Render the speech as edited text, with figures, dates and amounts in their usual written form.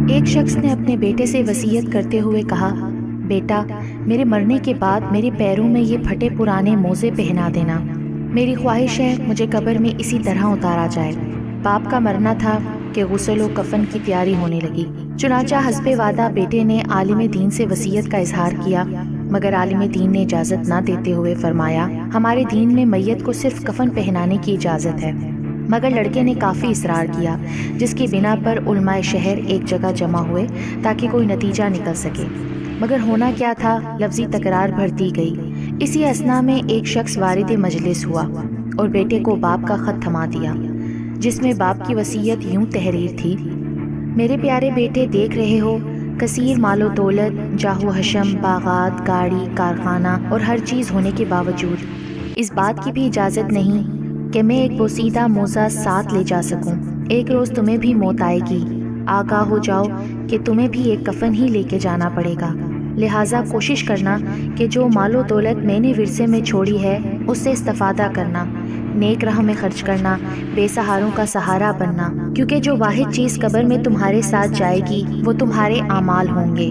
ایک شخص نے اپنے بیٹے سے وصیت کرتے ہوئے کہا، بیٹا، میرے مرنے کے بعد میرے پیروں میں یہ پھٹے پرانے موزے پہنا دینا۔ میری خواہش ہے مجھے قبر میں اسی طرح اتارا جائے۔ باپ کا مرنا تھا کہ غسل و کفن کی تیاری ہونے لگی۔ چنانچہ حسب وعدہ بیٹے نے عالم دین سے وصیت کا اظہار کیا، مگر عالم دین نے اجازت نہ دیتے ہوئے فرمایا، ہمارے دین میں میت کو صرف کفن پہنانے کی اجازت ہے۔ مگر لڑکے نے کافی اصرار کیا، جس کی بنا پر علماء شہر ایک جگہ جمع ہوئے تاکہ کوئی نتیجہ نکل سکے، مگر ہونا کیا تھا، لفظی تکرار بڑھتی گئی۔ اسی اثنا میں ایک شخص وارد مجلس ہوا اور بیٹے کو باپ کا خط تھما دیا، جس میں باپ کی وصیت یوں تحریر تھی، میرے پیارے بیٹے، دیکھ رہے ہو، کثیر مال و دولت، جاہ و حشم، باغات، گاڑی، کارخانہ اور ہر چیز ہونے کے باوجود اس بات کی بھی اجازت نہیں کہ میں ایک بوسیدہ موزہ ساتھ لے جا سکوں۔ ایک روز تمہیں بھی موت آئے گی، آگاہ ہو جاؤ کہ تمہیں بھی ایک کفن ہی لے کے جانا پڑے گا، لہٰذا کوشش کرنا کہ جو مال و دولت میں نے ورثے میں چھوڑی ہے اس سے استفادہ کرنا، نیک راہ میں خرچ کرنا، بے سہاروں کا سہارا بننا، کیونکہ جو واحد چیز قبر میں تمہارے ساتھ جائے گی وہ تمہارے اعمال ہوں گے۔